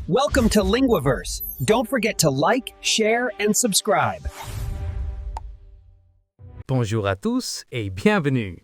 Welcome to Linguaverse. Don't forget to like, share, and subscribe. Bonjour à tous et bienvenue.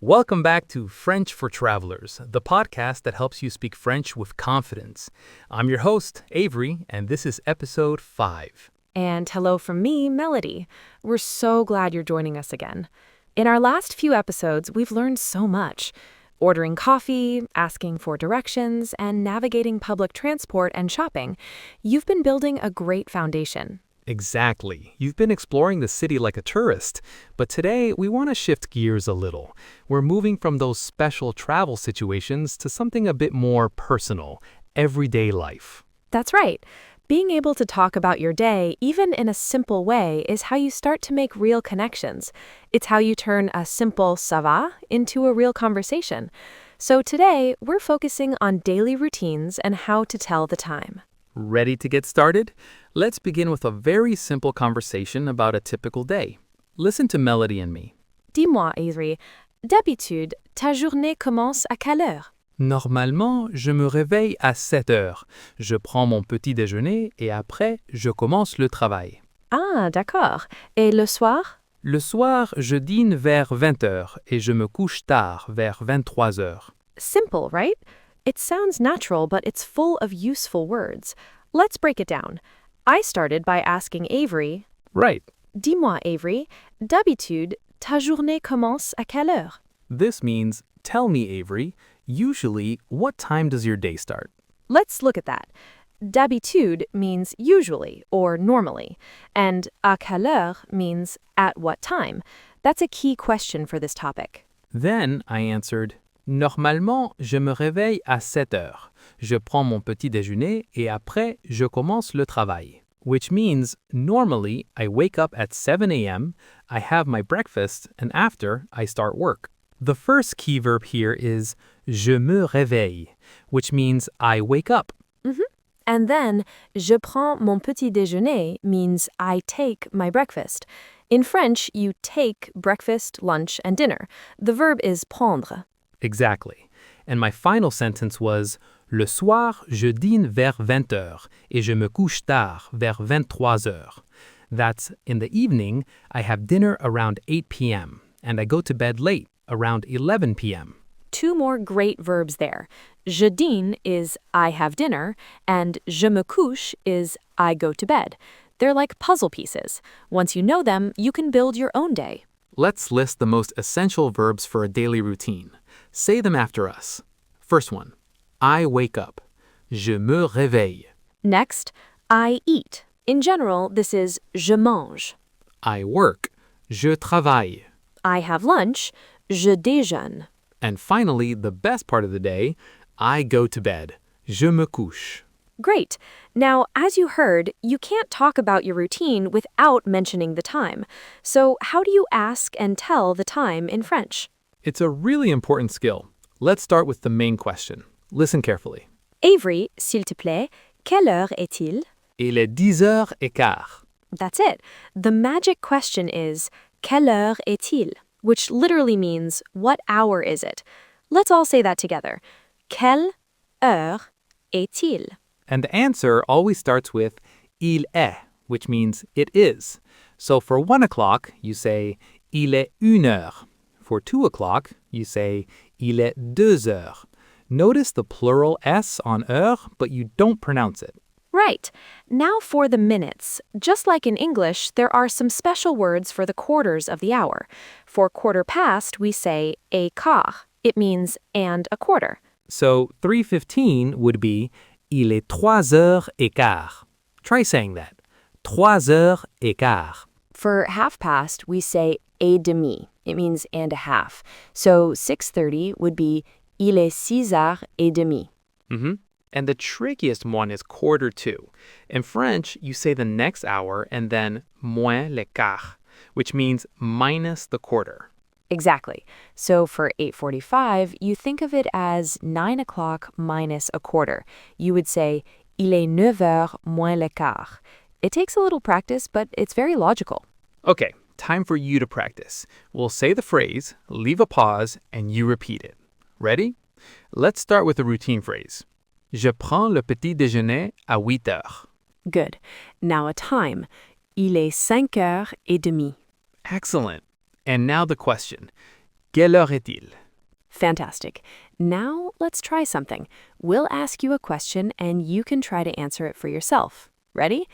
Welcome back to French for Travelers, the podcast that helps you speak French with confidence. I'm your host, Avery, and this is episode 5. And hello from me, Melody. We're so glad you're joining us again. In our last few episodes, we've learned so much. Ordering coffee, asking for directions, and navigating public transport and shopping. You've been building a great foundation. Exactly. You've been exploring the city like a tourist, but today we want to shift gears a little. We're moving from those special travel situations to something a bit more personal, everyday life. That's right. Being able to talk about your day, even in a simple way, is how you start to make real connections. It's how you turn a simple ça va into a real conversation. So today, we're focusing on daily routines and how to tell the time. Ready to get started? Let's begin with a very simple conversation about a typical day. Listen to Melody and me. Dis-moi, Avery, d'habitude, ta journée commence à quelle heure? Normalement, je me réveille à 7 heures. Je prends mon petit déjeuner et après, je commence le travail. Ah, d'accord. Et le soir? Le soir, je dîne vers 20 heures et je me couche tard, vers 23 heures. Simple, right? It sounds natural, but it's full of useful words. Let's break it down. I started by asking Avery, Right. Dis-moi, Avery, d'habitude, ta journée commence à quelle heure? This means, tell me, Avery, usually, what time does your day start? Let's look at that. D'habitude means usually or normally, and à quelle heure means at what time. That's a key question for this topic. Then I answered, Normalement, je me réveille à 7 heures. Je prends mon petit déjeuner et après, je commence le travail. Which means, normally, I wake up at 7 a.m., I have my breakfast, and after, I start work. The first key verb here is je me réveille, which means I wake up. And then, je prends mon petit déjeuner means I take my breakfast. In French, you take breakfast, lunch, and dinner. The verb is prendre. Exactly. And my final sentence was le soir, je dîne vers 20 heures et je me couche tard, vers 23 heures. That's in the evening, I have dinner around 8 p.m. and I go to bed late, around 11 p.m. Two more great verbs there. Je dîne is I have dinner, and je me couche is I go to bed. They're like puzzle pieces. Once you know them, you can build your own day. Let's list the most essential verbs for a daily routine. Say them after us. First one, I wake up. Je me réveille. Next, I eat. In general, this is je mange. I work. Je travaille. I have lunch. Je déjeune. And finally, the best part of the day, I go to bed. Je me couche. Great. Now, as you heard, you can't talk about your routine without mentioning the time. So, how do you ask and tell the time in French? It's a really important skill. Let's start with the main question. Listen carefully. Avery, s'il te plaît, quelle heure est-il? Il est 10h15. That's it. The magic question is, quelle heure est-il? Which literally means, what hour is it? Let's all say that together. Quelle heure est-il? And the answer always starts with il est, which means it is. So for 1 o'clock, you say il est 1 heure. For 2 o'clock, you say il est 2 heures. Notice the plural S on heure, but you don't pronounce it. Right. Now for the minutes. Just like in English, there are some special words for the quarters of the hour. For quarter past, we say a quart. It means and a quarter. So 3:15 would be il est 3h15. Try saying that. 3h15. For half past, we say et demi. It means and a half. So 6:30 would be il est 6h30. And the trickiest one is quarter to. In French, you say the next hour and then moins le quart, which means minus the quarter. Exactly. So for 8:45, you think of it as 9 o'clock minus a quarter. You would say il est 9 heures moins le quart. It takes a little practice, but it's very logical. Okay, time for you to practice. We'll say the phrase, leave a pause, and you repeat it. Ready? Let's start with the routine phrase. Je prends le petit déjeuner à 8 heures. Good. Now a time. Il est 5h30. Excellent. And now the question. Quelle heure est-il? Fantastic. Now let's try something. We'll ask you a question and you can try to answer it for yourself. Ready?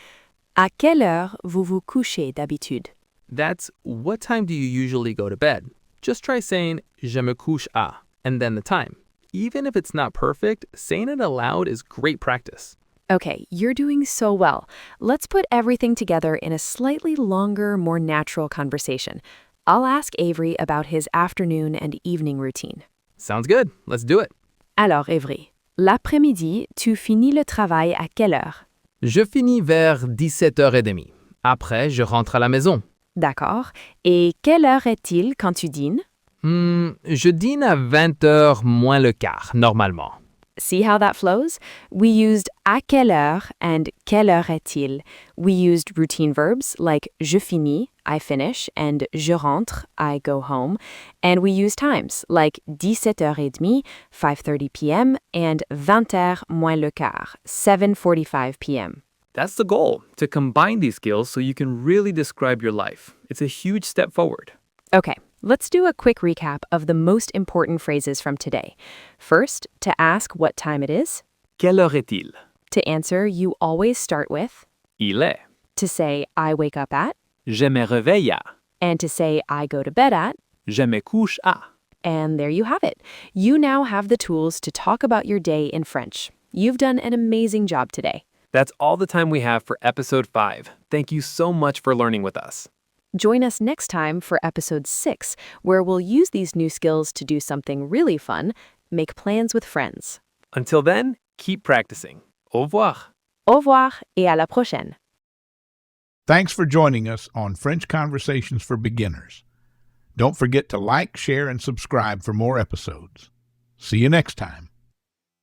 À quelle heure vous vous couchez d'habitude? That's what time do you usually go to bed? Just try saying je me couche à and then the time. Even if it's not perfect, saying it aloud is great practice. Okay, you're doing so well. Let's put everything together in a slightly longer, more natural conversation. I'll ask Avery about his afternoon and evening routine. Sounds good. Let's do it. Alors, Avery, l'après-midi, tu finis le travail à quelle heure? Je finis vers 17h30. Après, je rentre à la maison. D'accord. Et quelle heure est-il quand tu dînes? Je dîne à 20h moins le quart, normalement. See how that flows? We used à quelle heure and quelle heure est-il. We used routine verbs like je finis, I finish, and je rentre, I go home. And we use times like 17h30, 5:30 p.m., and 20h moins le quart, 7:45 p.m. That's the goal, to combine these skills so you can really describe your life. It's a huge step forward. Okay, let's do a quick recap of the most important phrases from today. First, to ask what time it is. Quelle heure est-il? To answer, you always start with. Il est. To say, I wake up at. Je me réveille à. And to say, I go to bed at. Je me couche à. And there you have it. You now have the tools to talk about your day in French. You've done an amazing job today. That's all the time we have for episode 5. Thank you so much for learning with us. Join us next time for episode 6, where we'll use these new skills to do something really fun, make plans with friends. Until then, keep practicing. Au revoir. Au revoir et à la prochaine. Thanks for joining us on French Conversations for Beginners. Don't forget to like, share, and subscribe for more episodes. See you next time.